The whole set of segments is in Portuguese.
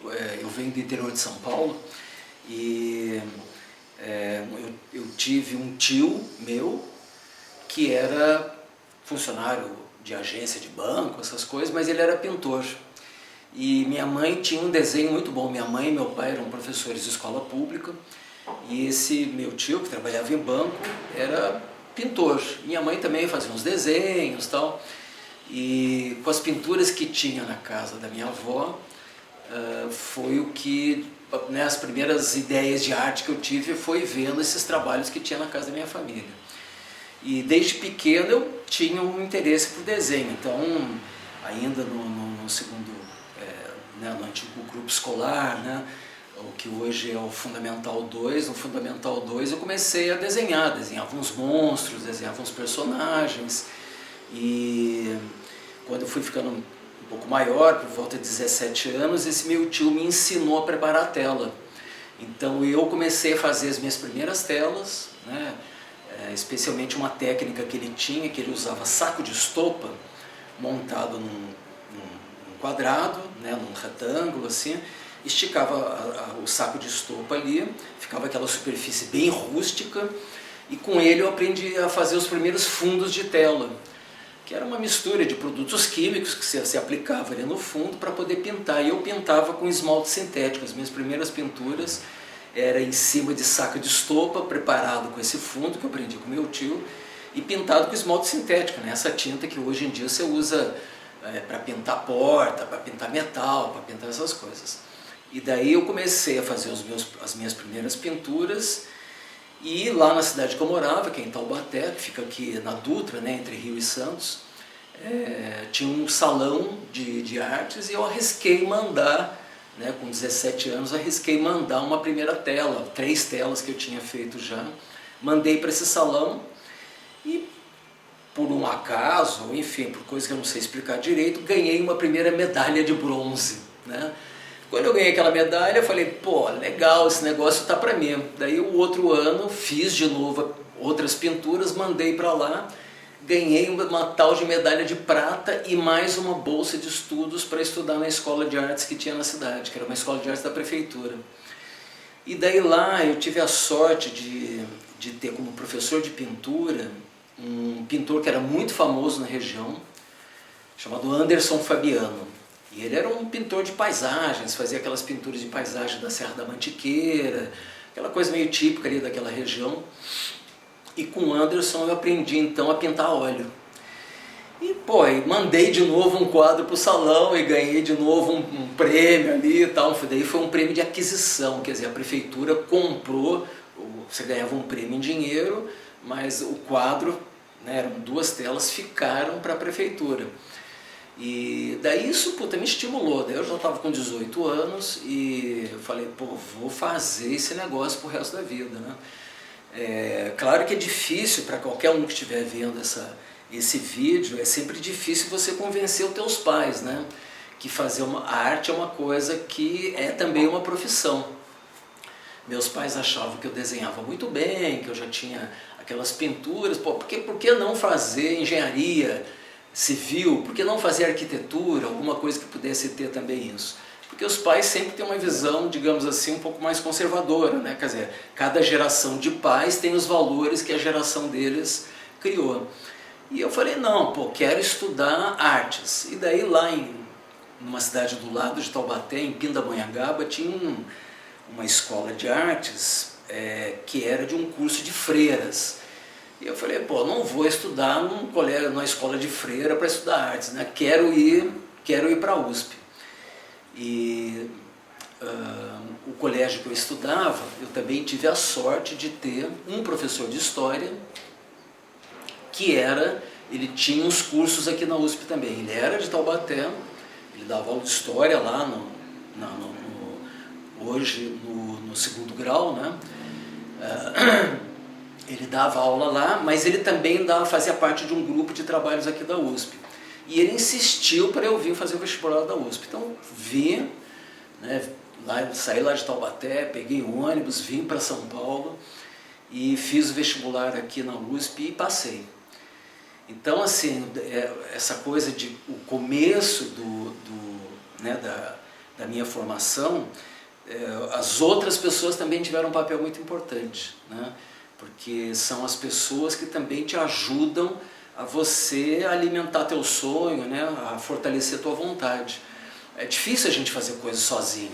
eu venho do interior de São Paulo e eu tive um tio meu que era funcionário de agência de banco, essas coisas, mas ele era pintor. E minha mãe tinha um desenho muito bom. Minha mãe e meu pai eram professores de escola pública e esse meu tio, que trabalhava em banco, era pintor. Minha mãe também fazia uns desenhos e tal. E com as pinturas que tinha na casa da minha avó, foi o que, né, as primeiras ideias de arte que eu tive foi vendo esses trabalhos que tinha na casa da minha família. E desde pequeno eu tinha um interesse por desenho, então ainda no segundo, né, no antigo grupo escolar, né, o que hoje é o Fundamental 2, no Fundamental 2 eu comecei a desenhava uns monstros, desenhava uns personagens, e quando eu fui ficando um pouco maior, por volta de 17 anos, esse meu tio me ensinou a preparar a tela. Então eu comecei a fazer as minhas primeiras telas, né, especialmente uma técnica que ele tinha, que ele usava saco de estopa montado num quadrado, né, num retângulo assim, esticava o saco de estopa ali, ficava aquela superfície bem rústica, e com ele eu aprendi a fazer os primeiros fundos de tela, que era uma mistura de produtos químicos que se aplicava ali no fundo para poder pintar. E eu pintava com esmalte sintético. As minhas primeiras pinturas era em cima de saco de estopa, preparado com esse fundo que eu aprendi com meu tio, e pintado com esmalte sintético, né? Essa tinta que hoje em dia você usa para pintar porta, para pintar metal, para pintar essas coisas. E daí eu comecei a fazer as minhas primeiras pinturas, e lá na cidade que eu morava, que é em Taubaté, que fica aqui na Dutra, né, entre Rio e Santos, tinha um salão de artes, e eu arrisquei mandar, né, com 17 anos, arrisquei mandar uma primeira tela, 3 telas que eu tinha feito já, mandei para esse salão, e por um acaso, ou enfim, por coisa que eu não sei explicar direito, ganhei uma primeira medalha de bronze, né? Quando eu ganhei aquela medalha, eu falei, pô, legal, esse negócio tá para mim. Daí o outro ano, fiz de novo outras pinturas, mandei para lá, ganhei uma tal de medalha de prata e mais uma bolsa de estudos para estudar na escola de artes que tinha na cidade, que era uma escola de artes da prefeitura. E daí lá eu tive a sorte de ter como professor de pintura um pintor que era muito famoso na região, chamado Anderson Fabiano. E ele era um pintor de paisagens, fazia aquelas pinturas de paisagem da Serra da Mantiqueira, aquela coisa meio típica ali daquela região. E com o Anderson eu aprendi então a pintar a óleo. E pô, mandei de novo um quadro para o salão e ganhei de novo um prêmio ali e tal. Daí foi um prêmio de aquisição, quer dizer, a prefeitura comprou, você ganhava um prêmio em dinheiro, mas o quadro, né, eram 2 telas, ficaram para a prefeitura. E daí isso, puta, me estimulou. Daí eu já estava com 18 anos e eu falei, pô, vou fazer esse negócio pro resto da vida, né? Claro que é difícil para qualquer um que estiver vendo esse vídeo, é sempre difícil você convencer os teus pais, né? Que fazer a arte é uma coisa que é também uma profissão. Meus pais achavam que eu desenhava muito bem, que eu já tinha aquelas pinturas, pô, por que não fazer engenharia civil, por que não fazer arquitetura, alguma coisa que pudesse ter também isso? Porque os pais sempre têm uma visão, digamos assim, um pouco mais conservadora, né? Quer dizer, cada geração de pais tem os valores que a geração deles criou. E eu falei, não, pô, quero estudar artes. E daí lá numa cidade do lado de Taubaté, em Pindamonhangaba, tinha uma escola de artes que era de um curso de freiras. E eu falei, pô, não vou estudar numa escola de freira para estudar artes, né? Quero ir para a USP. E o colégio que eu estudava, eu também tive a sorte de ter um professor de história ele tinha uns cursos aqui na USP também. Ele era de Taubaté, ele dava aula de história lá hoje no 2º grau, né? Ele dava aula lá, mas ele também fazia parte de um grupo de trabalhos aqui da USP. E ele insistiu para eu vir fazer o vestibular da USP. Então vim, né, saí lá de Taubaté, peguei um ônibus, vim para São Paulo e fiz o vestibular aqui na USP e passei. Então, assim, essa coisa de o começo da minha formação, as outras pessoas também tiveram um papel muito importante, né? Porque são as pessoas que também te ajudam a você alimentar teu sonho, né? A fortalecer tua vontade. É difícil a gente fazer coisas sozinho,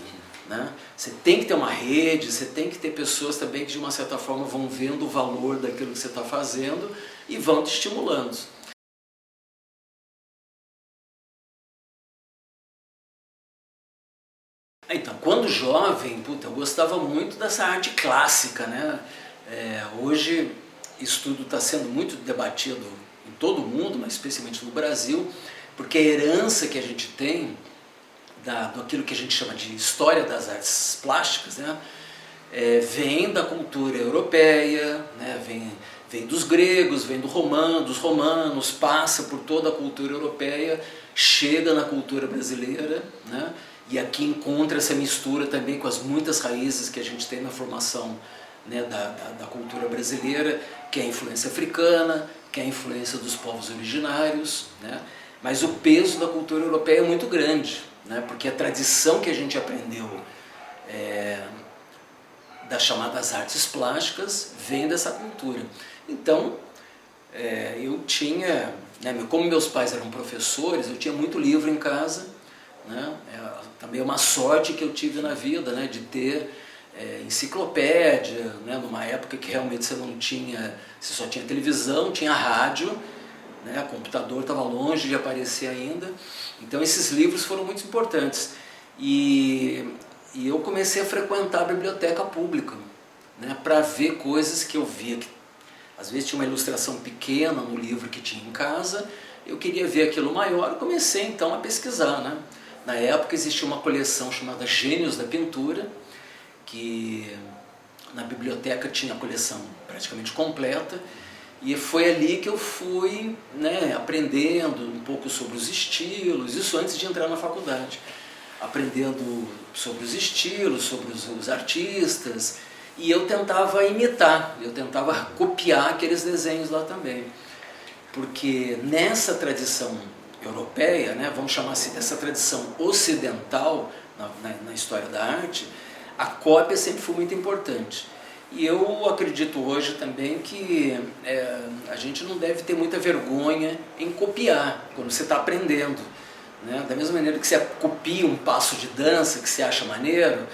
né? Você tem que ter uma rede, você tem que ter pessoas também que de uma certa forma vão vendo o valor daquilo que você está fazendo e vão te estimulando. Então, quando jovem, eu gostava muito dessa arte clássica, né? Hoje isso tudo está sendo muito debatido em todo o mundo, mas especialmente no Brasil, porque a herança que a gente tem daquilo que a gente chama de história das artes plásticas, né? Vem da cultura europeia, né? Vem dos gregos, vem dos romanos, passa por toda a cultura europeia, chega na cultura brasileira, né? E aqui encontra essa mistura também com as muitas raízes que a gente tem na formação, né, da cultura brasileira, que é a influência africana, que é a influência dos povos originários, né? Mas o peso da cultura europeia é muito grande, né? Porque a tradição que a gente aprendeu das chamadas artes plásticas vem dessa cultura. Então, eu tinha, né, como meus pais eram professores, eu tinha muito livro em casa, né? Também é uma sorte que eu tive na vida, né, de ter enciclopédia, né, numa época que realmente você só tinha televisão, tinha rádio, né, o computador estava longe de aparecer ainda. Então esses livros foram muito importantes. E eu comecei a frequentar a biblioteca pública, né, para ver coisas que eu via que às vezes tinha uma ilustração pequena no livro que tinha em casa, eu queria ver aquilo maior e comecei então a pesquisar, né? Na época existia uma coleção chamada Gênios da Pintura, que na biblioteca tinha a coleção praticamente completa, e foi ali que eu fui, né, aprendendo um pouco sobre os estilos, isso antes de entrar na faculdade, aprendendo sobre os estilos, sobre os artistas, e eu tentava imitar, eu tentava copiar aqueles desenhos lá também, porque nessa tradição europeia, né, vamos chamar assim, dessa tradição ocidental na história da arte, a cópia sempre foi muito importante. E eu acredito hoje também que a gente não deve ter muita vergonha em copiar quando você está aprendendo, né? Da mesma maneira que você copia um passo de dança que você acha maneiro,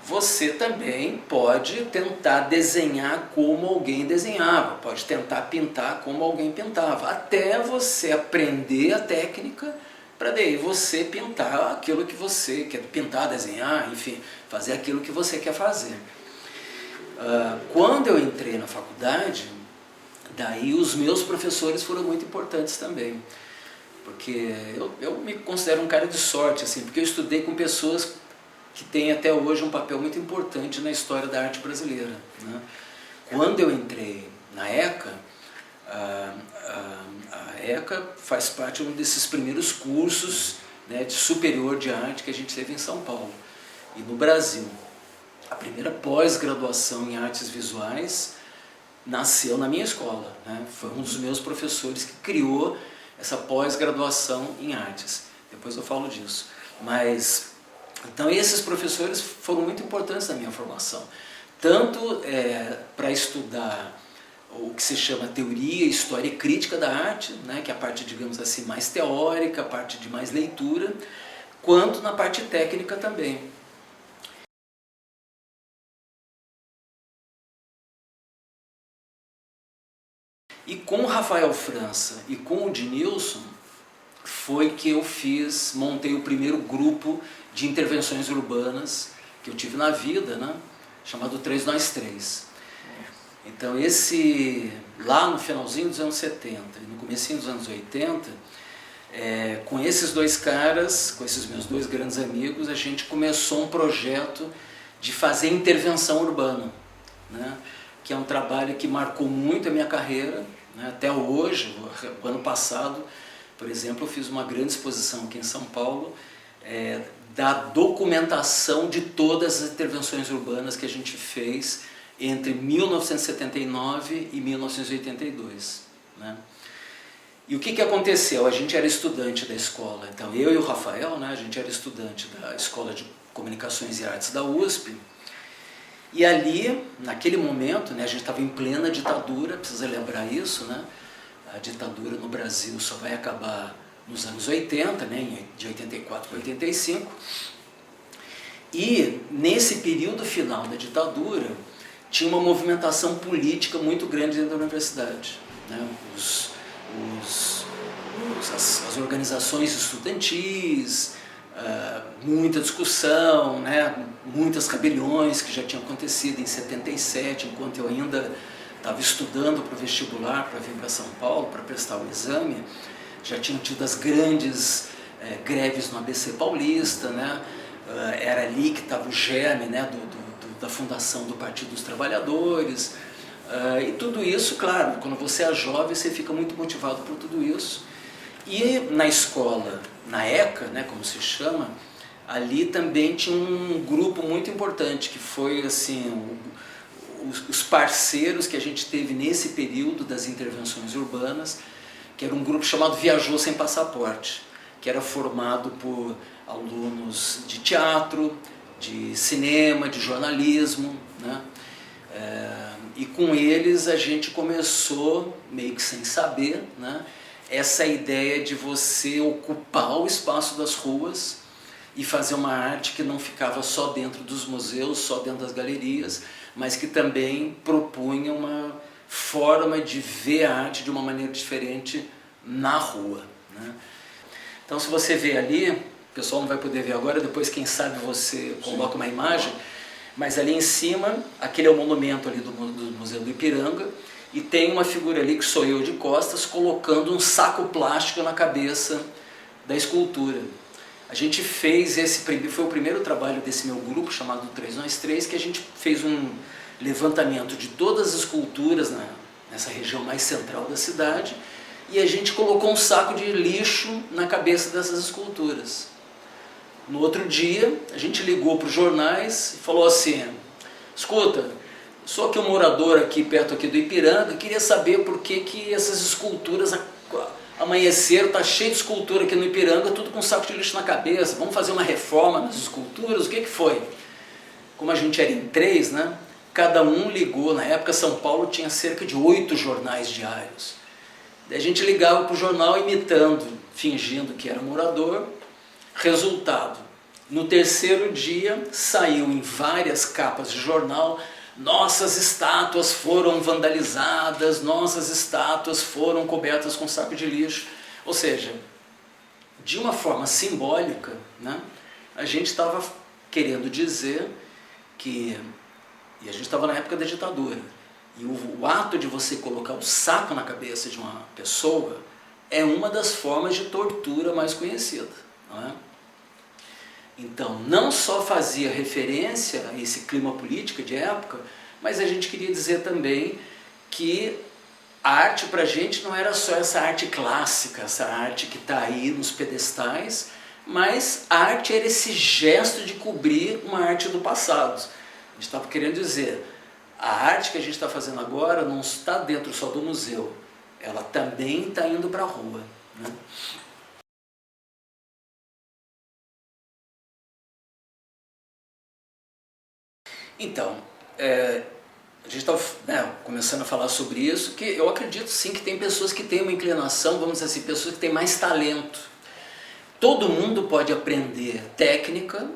você também pode tentar desenhar como alguém desenhava, pode tentar pintar como alguém pintava, até você aprender a técnica para daí você pintar aquilo que você quer pintar, desenhar, enfim, fazer aquilo que você quer fazer. Quando eu entrei na faculdade, daí os meus professores foram muito importantes também, porque eu me considero um cara de sorte, assim, porque eu estudei com pessoas que têm até hoje um papel muito importante na história da arte brasileira, né? Quando eu entrei na ECA, a ECA faz parte de um desses primeiros cursos, né, de superior de arte que a gente teve em São Paulo e no Brasil. A primeira pós-graduação em artes visuais nasceu na minha escola, né? Foi um dos meus professores que criou essa pós-graduação em artes. Depois eu falo disso. Mas, então esses professores foram muito importantes na minha formação. Tanto para estudar o que se chama teoria, história e crítica da arte, né? Que é a parte, digamos assim, mais teórica, a parte de mais leitura, quanto na parte técnica também. E com o Rafael França e com o Dinilson foi que eu montei o primeiro grupo de intervenções urbanas que eu tive na vida, né, chamado 3Nós3. Então lá no finalzinho dos anos 70 e no comecinho dos anos 80, com esses dois caras, com esses meus dois grandes amigos, a gente começou um projeto de fazer intervenção urbana, né? Que é um trabalho que marcou muito a minha carreira, né? Até hoje. O ano passado, por exemplo, eu fiz uma grande exposição aqui em São Paulo, da documentação de todas as intervenções urbanas que a gente fez entre 1979 e 1982, né? E o que aconteceu? A gente era estudante da escola, então eu e o Rafael, né, a gente era estudante da Escola de Comunicações e Artes da USP, e ali, naquele momento, né, a gente estava em plena ditadura, precisa lembrar isso, né? A ditadura no Brasil só vai acabar nos anos 80, né, de 84 para 85, e nesse período final da ditadura tinha uma movimentação política muito grande dentro da universidade, né? As organizações estudantis, muita discussão, né? Muitas rebeliões que já tinham acontecido em 77, enquanto eu ainda estava estudando para o vestibular, para vir para São Paulo, para prestar o exame. Já tinham tido as grandes greves no ABC Paulista, né? Era ali que estava o germe, né, da fundação do Partido dos Trabalhadores. E tudo isso, claro, quando você é jovem, você fica muito motivado por tudo isso. E na escola, na ECA, né, como se chama, ali também tinha um grupo muito importante, que foi assim, os parceiros que a gente teve nesse período das intervenções urbanas, que era um grupo chamado Viajou Sem Passaporte, que era formado por alunos de teatro, de cinema, de jornalismo, né? E com eles a gente começou, meio que sem saber, né, essa ideia de você ocupar o espaço das ruas e fazer uma arte que não ficava só dentro dos museus, só dentro das galerias, mas que também propunha uma forma de ver a arte de uma maneira diferente na rua, né? Então, se você vê ali, o pessoal não vai poder ver agora, depois quem sabe você coloca uma imagem, mas ali em cima, aquele é o monumento ali do Museu do Ipiranga, e tem uma figura ali que sou eu de costas, colocando um saco plástico na cabeça da escultura. A gente fez foi o primeiro trabalho desse meu grupo, chamado 3 que a gente fez um levantamento de todas as esculturas nessa região mais central da cidade, e a gente colocou um saco de lixo na cabeça dessas esculturas. No outro dia, a gente ligou para os jornais e falou assim: escuta, sou aqui um morador aqui perto aqui do Ipiranga, queria saber por que essas esculturas amanheceram, está cheio de escultura aqui no Ipiranga, tudo com um saco de lixo na cabeça, vamos fazer uma reforma nas esculturas, o que foi? Como a gente era em 3, né, cada um ligou, na época São Paulo tinha cerca de 8 jornais diários. Daí a gente ligava para o jornal imitando, fingindo que era morador. Resultado, no terceiro dia saiu em várias capas de jornal: nossas estátuas foram vandalizadas, nossas estátuas foram cobertas com saco de lixo. Ou seja, de uma forma simbólica, né, a gente estava querendo dizer que, e a gente estava na época da ditadura, e o ato de você colocar o saco na cabeça de uma pessoa é uma das formas de tortura mais conhecida, não é? Então, não só fazia referência a esse clima político de época, mas a gente queria dizer também que a arte para a gente não era só essa arte clássica, essa arte que está aí nos pedestais, mas a arte era esse gesto de cobrir uma arte do passado. A gente estava querendo dizer, a arte que a gente está fazendo agora não está dentro só do museu, ela também está indo para a rua, né? Então, a gente está começando a falar sobre isso, que eu acredito sim que tem pessoas que têm uma inclinação, vamos dizer assim, pessoas que têm mais talento. Todo mundo pode aprender técnica,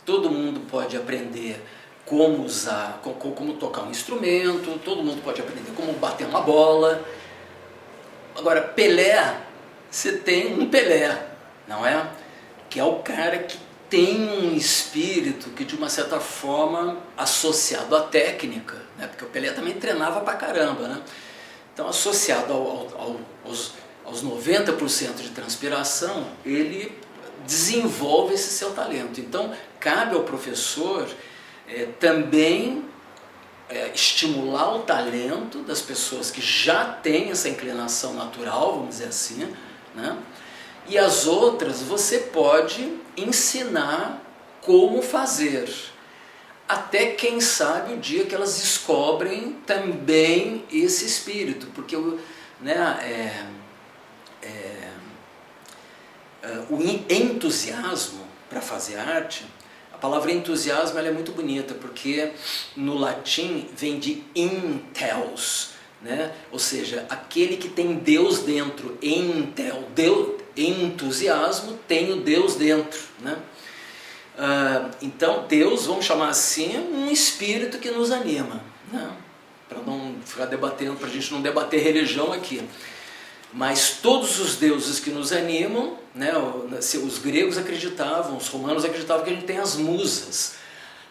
todo mundo pode aprender como usar, como tocar um instrumento, todo mundo pode aprender como bater uma bola. Agora, Pelé, você tem um Pelé, não é? Que é o cara que tem um espírito que, de uma certa forma, associado à técnica, né? Porque o Pelé também treinava pra caramba, né? Então, associado aos 90% de transpiração, ele desenvolve esse seu talento. Então, cabe ao professor também estimular o talento das pessoas que já têm essa inclinação natural, vamos dizer assim, né? E as outras você pode ensinar como fazer, até quem sabe o dia que elas descobrem também esse espírito, porque o entusiasmo para fazer arte. A palavra entusiasmo ela é muito bonita, porque no latim vem de intels, né? Ou seja, aquele que tem Deus dentro, entel, Deus, entusiasmo tem o Deus dentro, né? Então Deus, vamos chamar assim, um espírito que nos anima, né? Para não ficar debatendo, para a gente não debater religião aqui. Mas todos os deuses que nos animam, né, os gregos acreditavam, os romanos acreditavam que a gente tem as musas,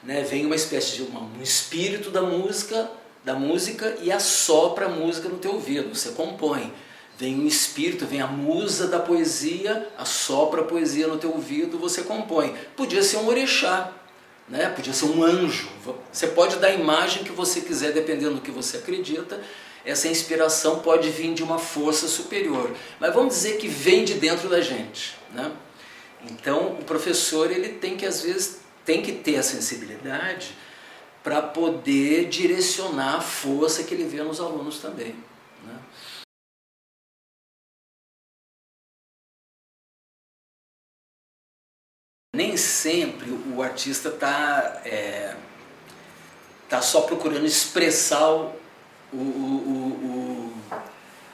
né, vem uma espécie de um espírito da música e assopra a música no teu ouvido, você compõe. Vem um espírito, vem a musa da poesia, assopra a poesia no teu ouvido, você compõe. Podia ser um orixá, né, podia ser um anjo, você pode dar a imagem que você quiser, dependendo do que você acredita. Essa inspiração pode vir de uma força superior, mas vamos dizer que vem de dentro da gente, né? Então o professor ele tem que, às vezes, tem que ter a sensibilidade para poder direcionar a força que ele vê nos alunos também, né? Nem sempre o artista está só procurando expressar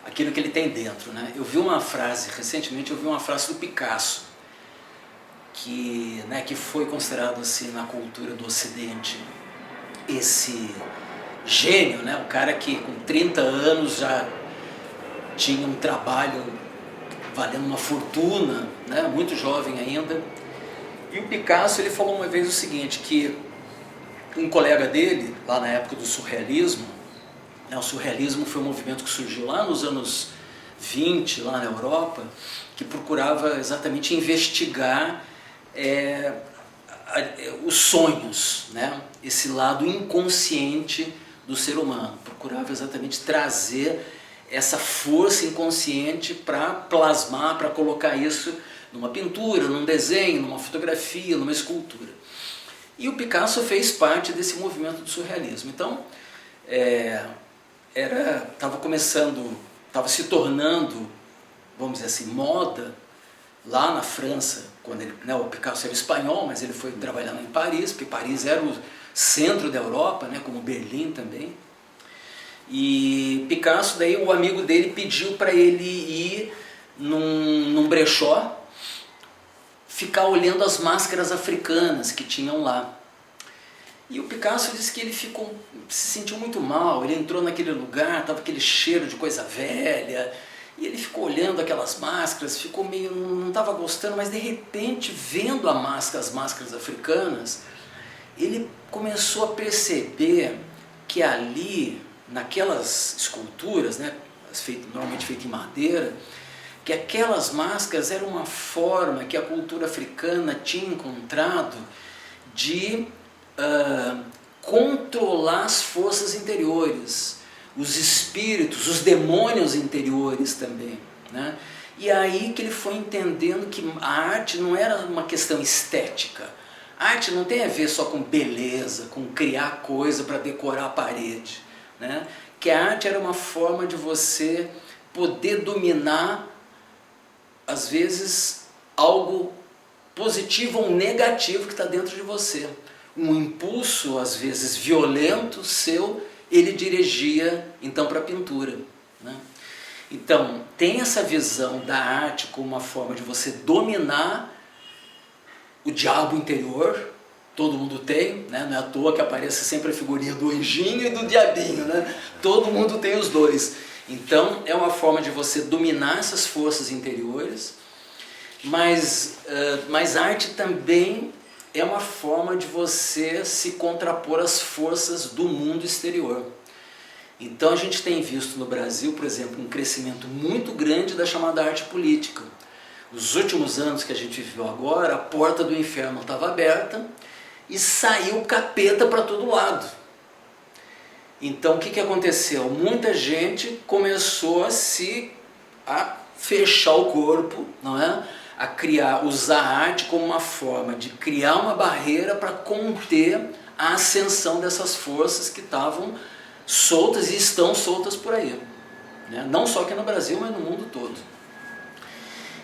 aquilo que ele tem dentro, né? Eu vi uma frase, recentemente eu vi uma frase do Picasso, que foi considerado assim na cultura do Ocidente esse gênio, né? O cara que com 30 anos já tinha um trabalho valendo uma fortuna, né? Muito jovem ainda. E o Picasso ele falou uma vez o seguinte, que um colega dele, lá na época do surrealismo, o surrealismo foi um movimento que surgiu lá nos anos 20, lá na Europa, que procurava exatamente investigar os sonhos, né? Esse lado inconsciente do ser humano. Procurava exatamente trazer essa força inconsciente para plasmar, para colocar isso numa pintura, num desenho, numa fotografia, numa escultura. E o Picasso fez parte desse movimento do surrealismo. Então, estava se tornando, vamos dizer assim, moda lá na França, quando ele, o Picasso era espanhol, mas ele foi trabalhando em Paris, porque Paris era o centro da Europa, né, como Berlim também. E Picasso, daí o amigo dele pediu para ele ir num brechó, ficar olhando as máscaras africanas que tinham lá. E o Picasso disse que ele se sentiu muito mal, ele entrou naquele lugar, estava aquele cheiro de coisa velha, e ele ficou olhando aquelas máscaras, ficou meio, não estava gostando, mas de repente, vendo as máscaras africanas, ele começou a perceber que ali, naquelas esculturas, né, normalmente feitas em madeira, que aquelas máscaras eram uma forma que a cultura africana tinha encontrado de controlar as forças interiores, os espíritos, os demônios interiores também, né? E aí que ele foi entendendo que a arte não era uma questão estética. A arte não tem a ver só com beleza, com criar coisa para decorar a parede, né? Que a arte era uma forma de você poder dominar, às vezes, algo positivo ou negativo que está dentro de você. Um impulso, às vezes, violento seu, ele dirigia, então, para a pintura, né? Então, tem essa visão da arte como uma forma de você dominar o diabo interior, todo mundo tem, né? Não é à toa que aparece sempre a figurinha do anjinho e do diabinho, né? Todo mundo tem os dois. Então, é uma forma de você dominar essas forças interiores, mas a arte também é uma forma de você se contrapor às forças do mundo exterior. Então a gente tem visto no Brasil, por exemplo, um crescimento muito grande da chamada arte política. Os últimos anos que a gente viveu agora, a porta do inferno estava aberta e saiu capeta para todo lado. Então o que aconteceu? Muita gente começou a fechar o corpo, não é? A usar a arte como uma forma de criar uma barreira para conter a ascensão dessas forças que estavam soltas e estão soltas por aí, né? Não só aqui no Brasil, mas no mundo todo.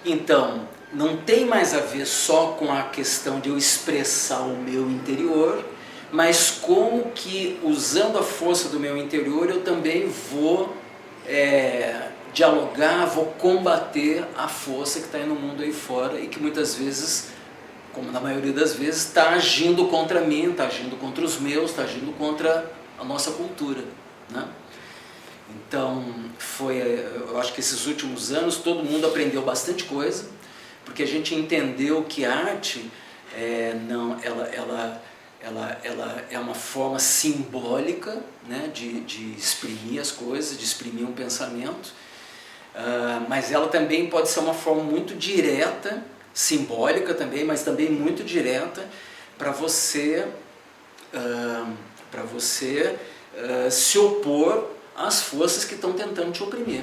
Então, não tem mais a ver só com a questão de eu expressar o meu interior, mas como que, usando a força do meu interior, eu também vou dialogar, vou combater a força que está aí no mundo aí fora e que muitas vezes, como na maioria das vezes, está agindo contra mim, está agindo contra os meus, está agindo contra a nossa cultura, né? Então, eu acho que esses últimos anos todo mundo aprendeu bastante coisa, porque a gente entendeu que a arte ela é uma forma simbólica, né, de exprimir as coisas, de exprimir um pensamento, mas ela também pode ser uma forma muito direta, simbólica também, mas também muito direta para você se opor às forças que estão tentando te oprimir.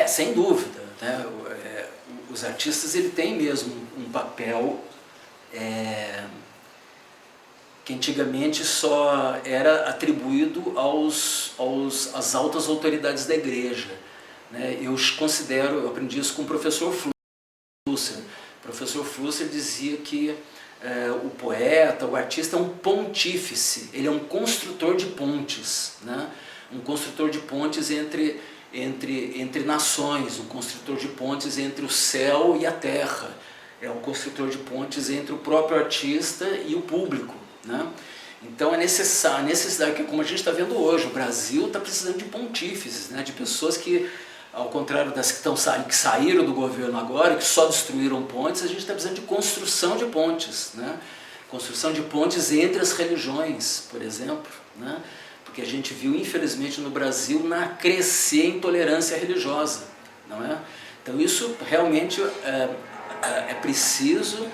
Sem dúvida, né? Os artistas ele têm mesmo um papel que antigamente só era atribuído às altas autoridades da igreja, né? Eu aprendi isso com o professor Flusser. O professor Flusser dizia que o poeta, o artista é um pontífice, ele é um construtor de pontes, né? Um construtor de pontes entre nações, um construtor de pontes entre o céu e a terra, é um construtor de pontes entre o próprio artista e o público, né? Então é necessidade, que como a gente está vendo hoje, o Brasil está precisando de pontífices, né? De pessoas que, ao contrário das que saíram do governo agora, que só destruíram pontes, a gente está precisando de construção de pontes, né? Construção de pontes entre as religiões, por exemplo, né? Porque a gente viu, infelizmente, no Brasil, crescer a intolerância religiosa, não é? Então isso realmente é preciso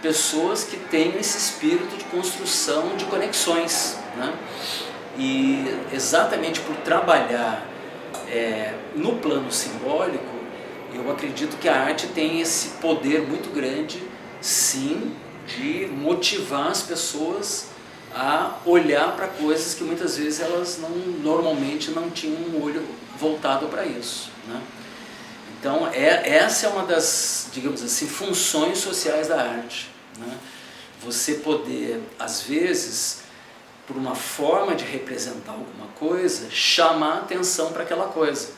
pessoas que tenham esse espírito de construção de conexões, né? E exatamente por trabalhar no plano simbólico, eu acredito que a arte tem esse poder muito grande, sim, de motivar as pessoas a olhar para coisas que muitas vezes elas normalmente não tinham um olho voltado para isso, né? Então essa é uma das, digamos assim, funções sociais da arte, né? Você poder, às vezes, por uma forma de representar alguma coisa, chamar a atenção para aquela coisa.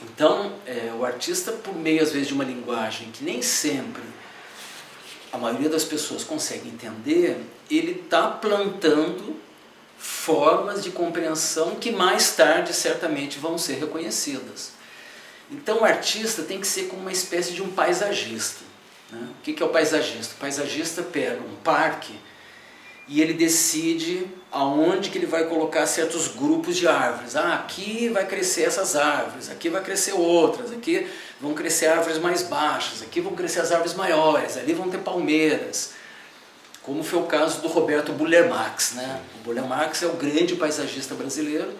Então o artista, por meio às vezes de uma linguagem que nem sempre a maioria das pessoas consegue entender, ele está plantando formas de compreensão que mais tarde certamente vão ser reconhecidas. Então o artista tem que ser como uma espécie de um paisagista, né? O que é o paisagista? O paisagista pega um parque e ele decide aonde que ele vai colocar certos grupos de árvores. Aqui vai crescer essas árvores, aqui vai crescer outras, aqui vão crescer árvores mais baixas, aqui vão crescer as árvores maiores, ali vão ter palmeiras. Como foi o caso do Roberto Burle Marx, né? O Burle Marx é o grande paisagista brasileiro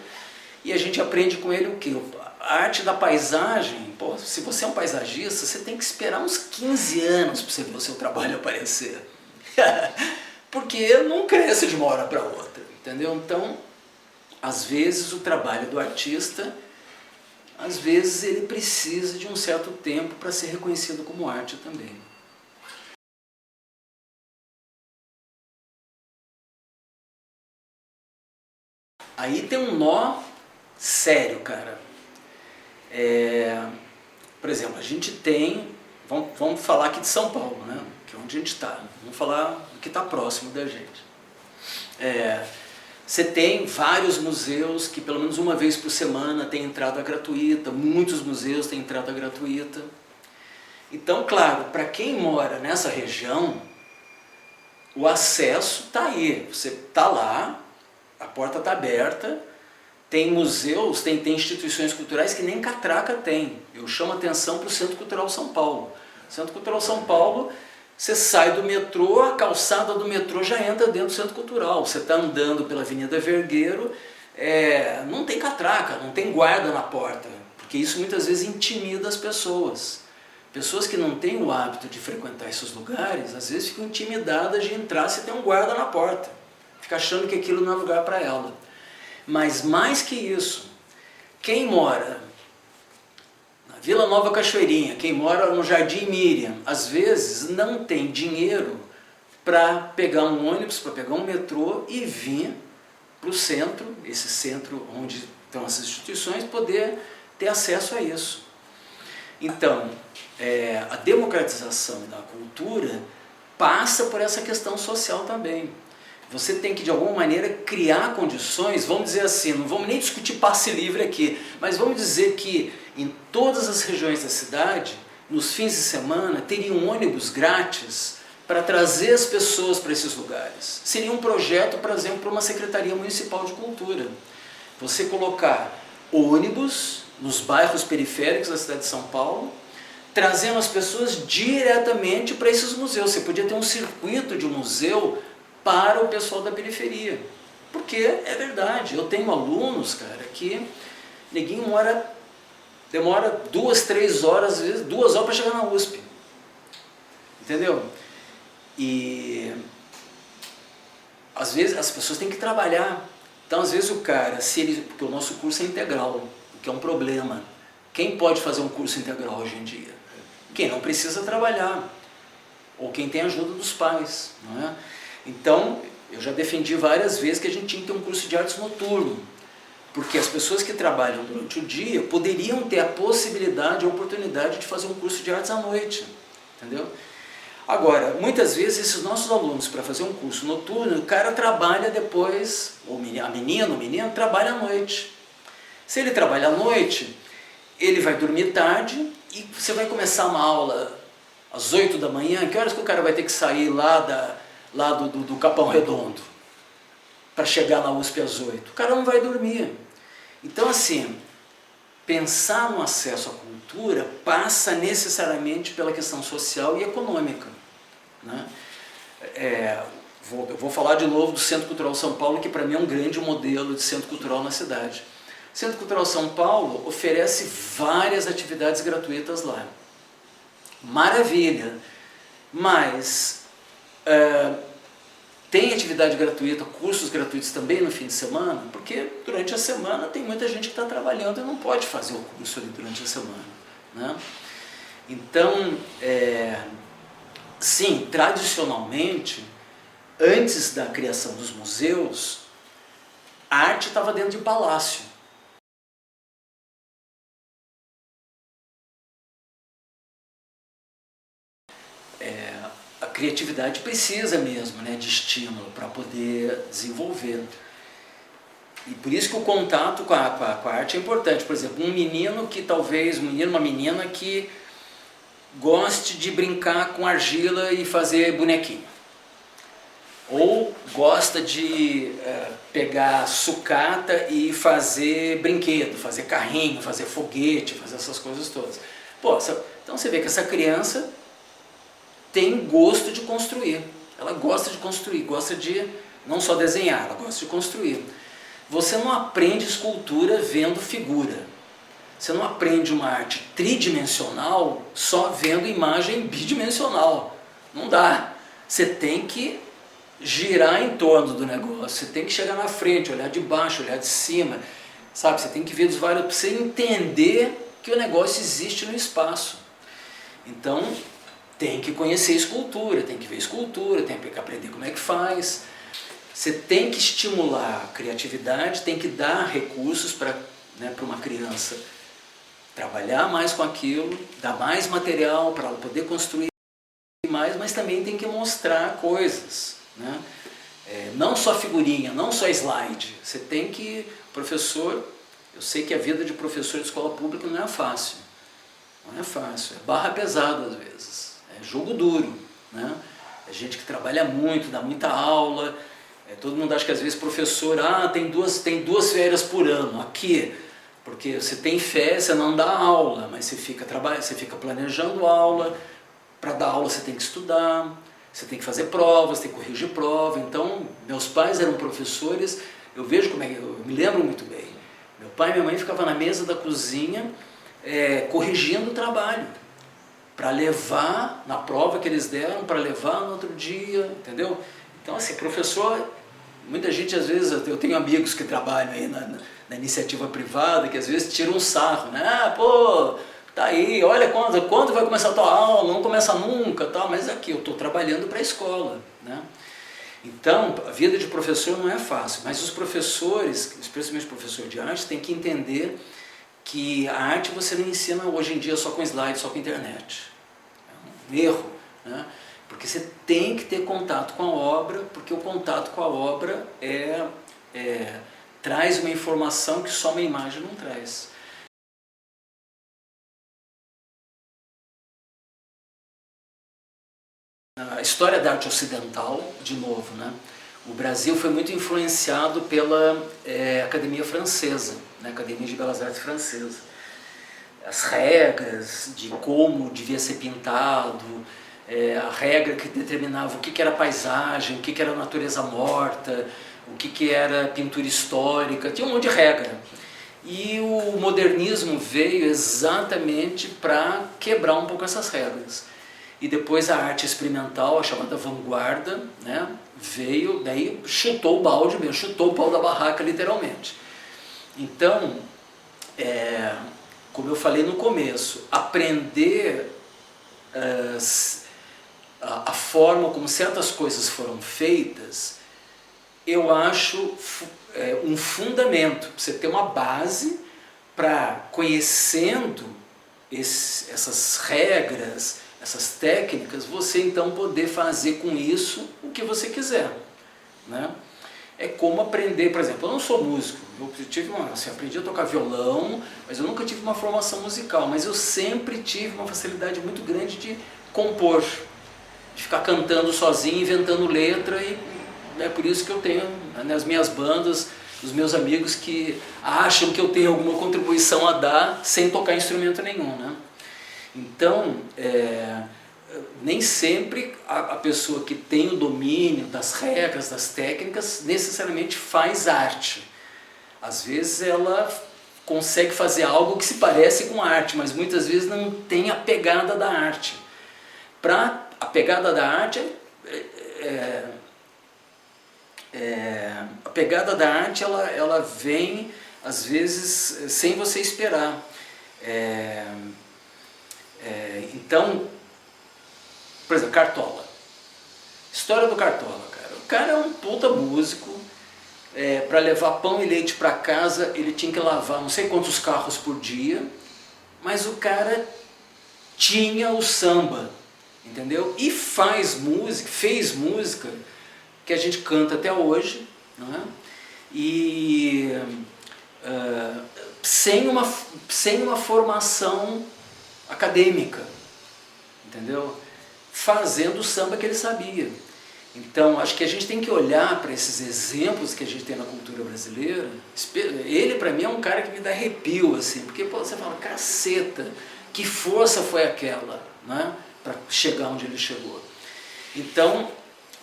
e a gente aprende com ele o quê? A arte da paisagem. Pô, se você é um paisagista, você tem que esperar uns 15 anos para você ver o seu trabalho aparecer. Porque não cresce de uma hora para outra, entendeu? Então, às vezes o trabalho do artista, às vezes ele precisa de um certo tempo para ser reconhecido como arte também. Aí tem um nó sério, cara. Por exemplo, a gente tem, vamos falar aqui de São Paulo, né? Que é onde a gente está. Vamos falar do que está próximo da gente. Você tem vários museus que pelo menos uma vez por semana tem entrada gratuita, muitos museus têm entrada gratuita. Então, claro, para quem mora nessa região, o acesso está aí. Você está lá, a porta está aberta, tem museus, tem instituições culturais que nem catraca tem. Eu chamo a atenção para o Centro Cultural São Paulo. O Centro Cultural São Paulo, você sai do metrô, a calçada do metrô já entra dentro do Centro Cultural. Você está andando pela Avenida Vergueiro, não tem catraca, não tem guarda na porta, porque isso muitas vezes intimida as pessoas. Pessoas que não têm o hábito de frequentar esses lugares, às vezes ficam intimidadas de entrar se tem um guarda na porta. Fica achando que aquilo não é lugar para ela. Mas mais que isso, quem mora na Vila Nova Cachoeirinha, quem mora no Jardim Miriam, às vezes não tem dinheiro para pegar um ônibus, para pegar um metrô e vir para o centro, esse centro onde estão essas instituições, poder ter acesso a isso. Então, a democratização da cultura passa por essa questão social também. Você tem que, de alguma maneira, criar condições, vamos dizer assim, não vamos nem discutir passe livre aqui, mas vamos dizer que em todas as regiões da cidade, nos fins de semana, teriam ônibus grátis para trazer as pessoas para esses lugares. Seria um projeto, por exemplo, para uma Secretaria Municipal de Cultura. Você colocar ônibus nos bairros periféricos da cidade de São Paulo, trazendo as pessoas diretamente para esses museus. Você podia ter um circuito de museu para o pessoal da periferia. Porque é verdade, eu tenho alunos, cara, que neguinho demora 2, 3 horas, às vezes 2 horas para chegar na USP. Entendeu? E às vezes as pessoas têm que trabalhar. Então às vezes o cara, porque o nosso curso é integral, o que é um problema. Quem pode fazer um curso integral hoje em dia? Quem não precisa trabalhar, ou quem tem ajuda dos pais, não é? Então, eu já defendi várias vezes que a gente tinha que ter um curso de artes noturno, porque as pessoas que trabalham durante o dia poderiam ter a possibilidade, a oportunidade de fazer um curso de artes à noite, entendeu? Agora, muitas vezes esses nossos alunos, para fazer um curso noturno, o cara trabalha depois, ou a menina, o menino, trabalha à noite. Se ele trabalha à noite, ele vai dormir tarde e você vai começar uma aula às 8 da manhã, que horas que o cara vai ter que sair lá do Capão Redondo para chegar na USP às 8? O cara não vai dormir. Então, assim, pensar no acesso à cultura passa necessariamente pela questão social e econômica, né? Eu vou falar de novo do Centro Cultural São Paulo, que para mim é um grande modelo de centro cultural na cidade. O Centro Cultural São Paulo oferece várias atividades gratuitas lá. Maravilha! Mas tem atividade gratuita, cursos gratuitos também no fim de semana, porque durante a semana tem muita gente que está trabalhando e não pode fazer o curso ali durante a semana, né? Então, sim, tradicionalmente, antes da criação dos museus, a arte estava dentro de palácio. A criatividade precisa mesmo, né, de estímulo para poder desenvolver. E por isso que o contato com a arte é importante. Por exemplo, um menino que talvez, uma menina que goste de brincar com argila e fazer bonequinho. Ou gosta de pegar sucata e fazer brinquedo, fazer carrinho, fazer foguete, fazer essas coisas todas. Pô, então você vê que essa criança tem gosto de construir. Ela gosta de construir, gosta de não só desenhar, ela gosta de construir. Você não aprende escultura vendo figura. Você não aprende uma arte tridimensional só vendo imagem bidimensional. Não dá. Você tem que girar em torno do negócio, você tem que chegar na frente, olhar de baixo, olhar de cima, sabe? Você tem que ver dos vários, para você entender que o negócio existe no espaço. Então, tem que conhecer escultura, tem que ver escultura, tem que aprender como é que faz. Você tem que estimular a criatividade, tem que dar recursos para uma criança trabalhar mais com aquilo, dar mais material para ela poder construir mais, mas também tem que mostrar coisas, né? Não só figurinha, não só slide. Você tem que, professor, eu sei que a vida de professor de escola pública não é fácil. Não é fácil, é barra pesada às vezes, é jogo duro, né? É gente que trabalha muito, dá muita aula. Todo mundo acha que às vezes professor, tem duas férias por ano. Aqui, porque você tem férias, você não dá aula, mas você fica planejando aula. Para dar aula você tem que estudar, você tem que fazer provas, tem que corrigir prova. Então, meus pais eram professores, eu vejo eu me lembro muito bem. Meu pai e minha mãe ficavam na mesa da cozinha corrigindo o trabalho, para levar na prova que eles deram, para levar no outro dia, entendeu? Então, assim, professor Muita gente, às vezes, eu tenho amigos que trabalham aí na iniciativa privada, que às vezes tiram um sarro, né? Ah, pô, tá aí, olha quando vai começar a tua aula, não começa nunca, tal, mas aqui eu estou trabalhando para a escola, né? Então, a vida de professor não é fácil, mas os professores, especialmente o professor de arte, tem que entender que a arte você não ensina hoje em dia só com slide, só com internet. É um erro, né? Porque você tem que ter contato com a obra, porque o contato com a obra traz uma informação que só uma imagem não traz. A história da arte ocidental, de novo, né? O Brasil foi muito influenciado pela Academia Francesa, né? Academia de Belas Artes Francesa. As regras de como devia ser pintado, a regra que determinava o que era paisagem, o que era natureza morta, o que era pintura histórica, tinha um monte de regra. E o modernismo veio exatamente para quebrar um pouco essas regras. E depois a arte experimental, a chamada vanguarda, né, veio, daí chutou o balde mesmo, chutou o pau da barraca literalmente. Então, como eu falei no começo, aprender a forma como certas coisas foram feitas, eu acho um fundamento, você ter uma base para, conhecendo essas regras, essas técnicas, você então poder fazer com isso o que você quiser, né? É como aprender, por exemplo, eu não sou músico, eu aprendi a tocar violão, mas eu nunca tive uma formação musical, mas eu sempre tive uma facilidade muito grande de compor, de ficar cantando sozinho, inventando letra, e é por isso que eu tenho as minhas bandas, os meus amigos que acham que eu tenho alguma contribuição a dar sem tocar instrumento nenhum, né? Então, nem sempre a pessoa que tem o domínio das regras, das técnicas, necessariamente faz arte. Às vezes ela consegue fazer algo que se parece com arte, mas muitas vezes não tem a pegada da arte. A pegada da arte a pegada da arte ela vem às vezes sem você esperar. Então, por exemplo, Cartola. História do Cartola, cara. O cara é um puta músico. Para levar pão e leite para casa, ele tinha que lavar não sei quantos carros por dia, mas o cara tinha o samba, entendeu? E fez música que a gente canta até hoje, não é? E sem uma formação acadêmica, entendeu? Fazendo o samba que ele sabia. Então, acho que a gente tem que olhar para esses exemplos que a gente tem na cultura brasileira. Ele, para mim, é um cara que me dá arrepio, assim, porque pô, você fala, caceta, que força foi aquela, né, para chegar onde ele chegou. Então,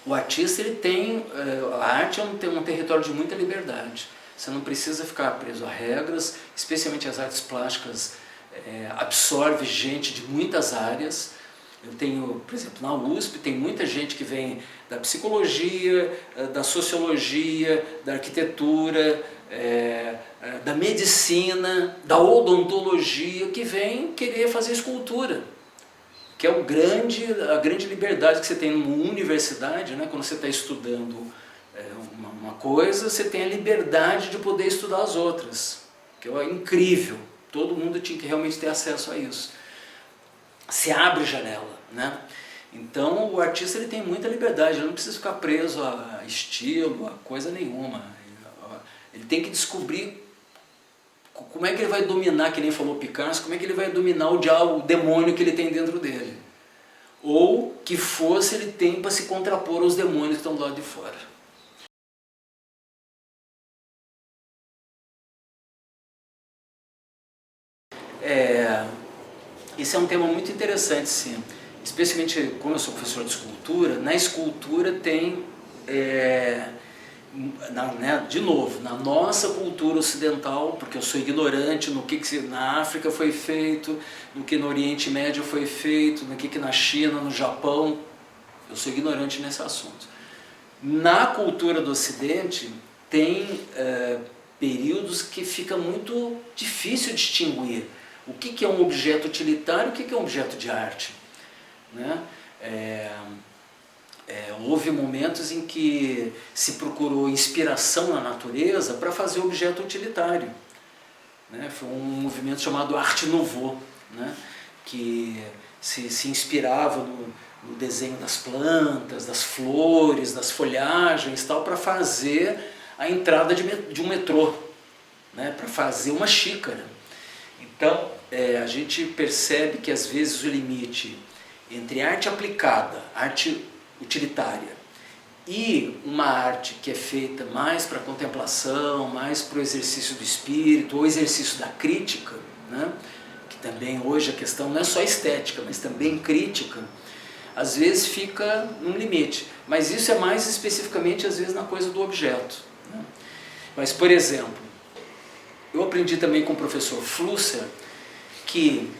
o artista, ele tem, a arte é um território de muita liberdade. Você não precisa ficar preso a regras, especialmente as artes plásticas, absorve gente de muitas áreas. Eu tenho, por exemplo, na USP, tem muita gente que vem da psicologia, da sociologia, da arquitetura, da medicina, da odontologia, que vem querer fazer escultura, que é a grande liberdade que você tem numa universidade, né? Quando você está estudando uma coisa, você tem a liberdade de poder estudar as outras, que é incrível, todo mundo tinha que realmente ter acesso a isso. Se abre janela, né? Então o artista ele tem muita liberdade, ele não precisa ficar preso a estilo, a coisa nenhuma. Ele tem que descobrir como é que ele vai dominar, que nem falou Picasso, como é que ele vai dominar o diabo, o demônio que ele tem dentro dele. Ou que força ele tem para se contrapor aos demônios que estão do lado de fora. Esse é um tema muito interessante, sim. Especialmente como eu sou professor de escultura, na escultura tem, de novo, na nossa cultura ocidental, porque eu sou ignorante no que na África foi feito, no que no Oriente Médio foi feito, no que na China, no Japão, eu sou ignorante nesse assunto. Na cultura do Ocidente, tem períodos que fica muito difícil distinguir o que é um objeto utilitário e o que é um objeto de arte, né? Houve momentos em que se procurou inspiração na natureza para fazer objeto utilitário, né? Foi um movimento chamado Arte Nouveau, né? Que se inspirava no desenho das plantas, das flores, das folhagens, tal, para fazer a entrada de um metrô, né? Para fazer uma xícara. Então, a gente percebe que às vezes o limite entre arte aplicada, arte utilitária, e uma arte que é feita mais para contemplação, mais para o exercício do espírito, ou exercício da crítica, né? Que também hoje a questão não é só estética, mas também crítica, às vezes fica num limite. Mas isso é mais especificamente às vezes na coisa do objeto, né? Mas, por exemplo, eu aprendi também com o professor Flusser que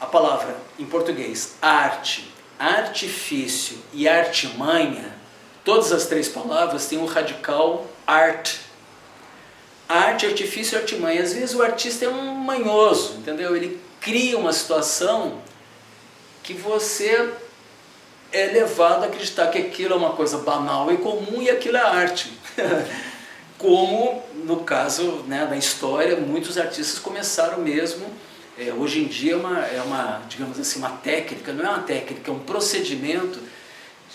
a palavra, em português, arte, artifício e artimanha, todas as três palavras têm o radical art. Arte, artifício e artimanha. Às vezes o artista é um manhoso, entendeu? Ele cria uma situação que você é levado a acreditar que aquilo é uma coisa banal e comum e aquilo é arte. Como no caso, né, da história, muitos artistas começaram mesmo. Hoje em dia é uma, digamos assim, uma técnica, não é uma técnica, é um procedimento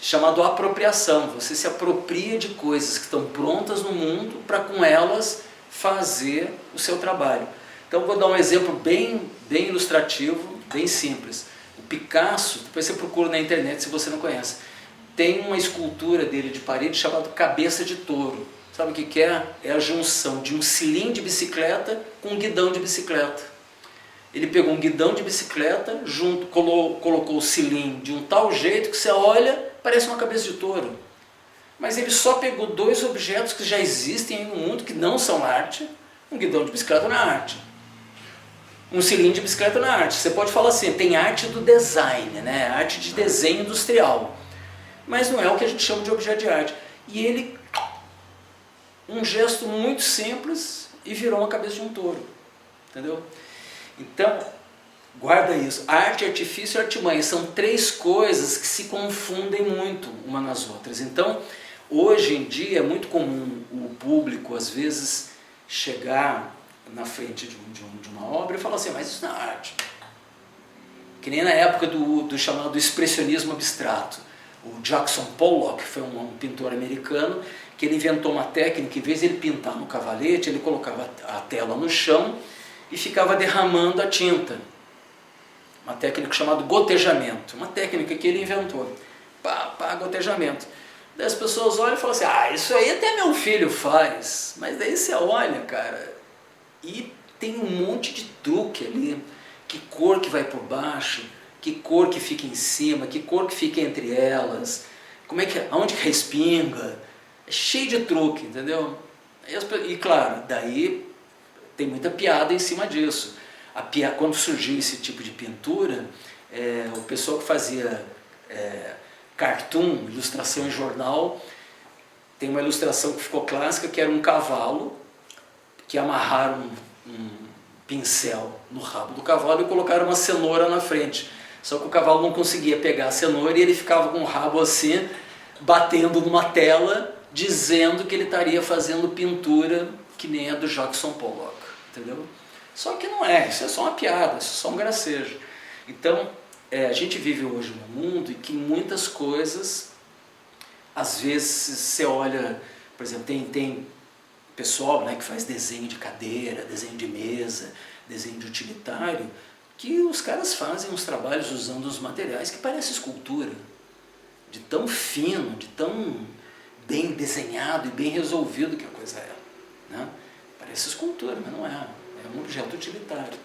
chamado apropriação. Você se apropria de coisas que estão prontas no mundo para com elas fazer o seu trabalho. Então vou dar um exemplo bem ilustrativo, bem simples. O Picasso, depois você procura na internet se você não conhece, tem uma escultura dele de parede chamada Cabeça de Touro. Sabe o que é? É a junção de um cilindro de bicicleta com um guidão de bicicleta. Ele pegou um guidão de bicicleta, colocou o cilindro de um tal jeito que você olha, parece uma cabeça de touro. Mas ele só pegou dois objetos que já existem no mundo, que não são arte. Um guidão de bicicleta não é arte. Um cilindro de bicicleta não é arte. Você pode falar assim, tem arte do design, né? Arte de desenho industrial. Mas não é o que a gente chama de objeto de arte. E ele, um gesto muito simples, e virou uma cabeça de um touro. Entendeu? Então, guarda isso. Arte, artifício e artimanha são três coisas que se confundem muito umas nas outras. Então, hoje em dia é muito comum o público, às vezes, chegar na frente de uma obra e falar assim, mas isso não é arte. Que nem na época do chamado expressionismo abstrato. O Jackson Pollock, que foi um pintor americano, que ele inventou uma técnica, em vez de ele pintar no cavalete, ele colocava a tela no chão e ficava derramando a tinta. Uma técnica chamada gotejamento, uma técnica que ele inventou. Gotejamento. Daí as pessoas olham e falam assim, isso aí até meu filho faz. Mas daí você olha, cara, e tem um monte de truque ali. Que cor que vai por baixo, que cor que fica em cima, que cor que fica entre elas, aonde que respinga. É cheio de truque, entendeu? E claro, daí tem muita piada em cima disso. Quando surgiu esse tipo de pintura, o pessoal que fazia cartoon, ilustração em jornal, tem uma ilustração que ficou clássica, que era um cavalo, que amarraram um pincel no rabo do cavalo e colocaram uma cenoura na frente. Só que o cavalo não conseguia pegar a cenoura e ele ficava com o rabo assim, batendo numa tela, dizendo que ele estaria fazendo pintura que nem a do Jackson Pollock. Entendeu? Só que não é, isso é só uma piada, isso é só um gracejo. Então, a gente vive hoje num mundo em que muitas coisas, às vezes você olha, por exemplo, tem pessoal, né, que faz desenho de cadeira, desenho de mesa, desenho de utilitário, que os caras fazem uns trabalhos usando os materiais que parecem escultura, de tão fino, de tão bem desenhado e bem resolvido que a coisa é, né? Parece escultura, mas não é. É um objeto utilitário.